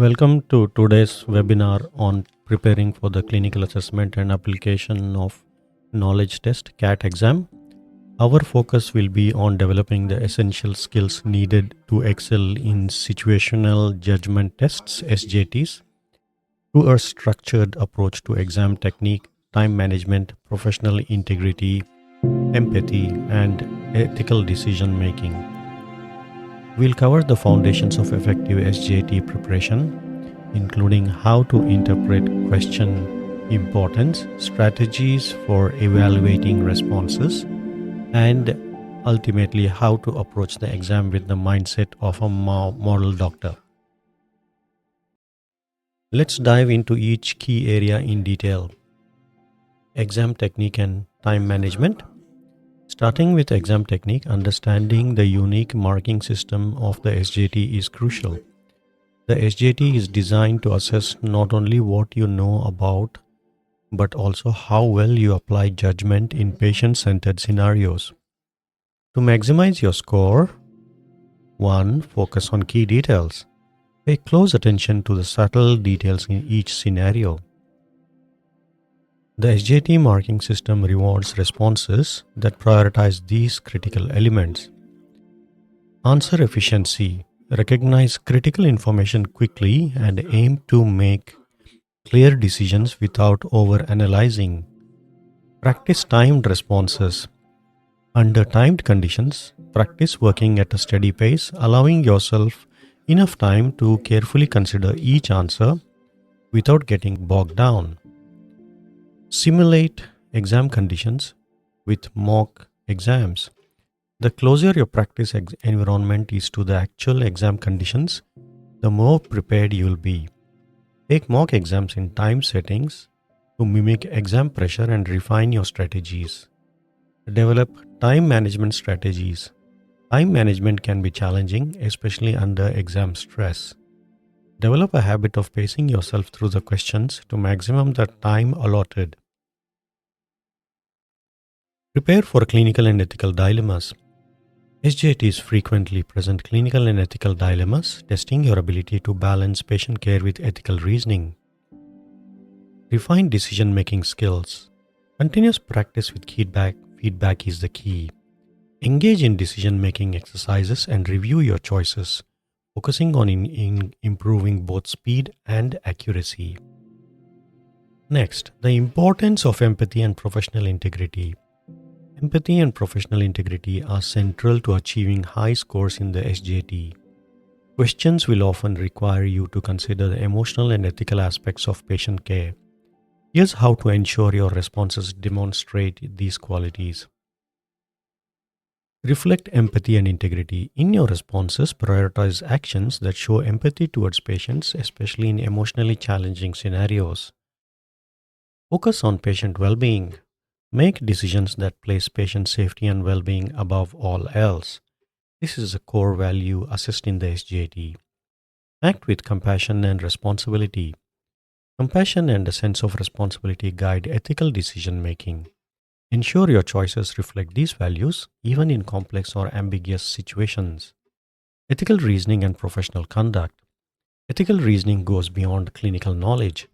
Welcome to today's webinar on preparing for the clinical assessment and application of knowledge test CAT exam. Our focus will be on developing the essential skills needed to excel in situational judgment tests SJTs through a structured approach to exam technique, time management, professional integrity, empathy, and ethical decision making. We'll cover the foundations of effective SJT preparation, including how to interpret question importance, strategies for evaluating responses, and ultimately how to approach the exam with the mindset of a model doctor. Let's dive into each key area in detail. Exam technique and time management. Starting with exam technique, understanding the unique marking system of the SJT is crucial. The SJT is designed to assess not only what you know about, but also how well you apply judgment in patient-centered scenarios. To maximize your score, 1. Focus on key details. Pay close attention to the subtle details in each scenario. The SJT marking system rewards responses that prioritize these critical elements. Answer efficiency. Recognize critical information quickly and aim to make clear decisions without over-analyzing. Practice timed responses. Under timed conditions, practice working at a steady pace, allowing yourself enough time to carefully consider each answer without getting bogged down. Simulate exam conditions with mock exams. The closer your practice environment is to the actual exam conditions, the more prepared you will be. Take mock exams in time settings to mimic exam pressure and refine your strategies. Develop time management strategies. Time management can be challenging, especially under exam stress. Develop a habit of pacing yourself through the questions to maximum the time allotted. Prepare for clinical and ethical dilemmas. SJTs frequently present clinical and ethical dilemmas, testing your ability to balance patient care with ethical reasoning. Refine decision-making skills. Continuous practice with feedback is the key. Engage in decision-making exercises and review your choices, focusing on improving both speed and accuracy. Next, the importance of empathy and professional integrity. Empathy and professional integrity are central to achieving high scores in the SJT. Questions will often require you to consider the emotional and ethical aspects of patient care. Here's how to ensure your responses demonstrate these qualities. Reflect empathy and integrity. In your responses, prioritize actions that show empathy towards patients, especially in emotionally challenging scenarios. Focus on patient well-being. Make decisions that place patient safety and well-being above all else. This is a core value assessed in the SJT. Act with compassion and responsibility. Compassion and a sense of responsibility guide ethical decision-making. Ensure your choices reflect these values, even in complex or ambiguous situations. Ethical reasoning and professional conduct. Ethical reasoning goes beyond clinical knowledge.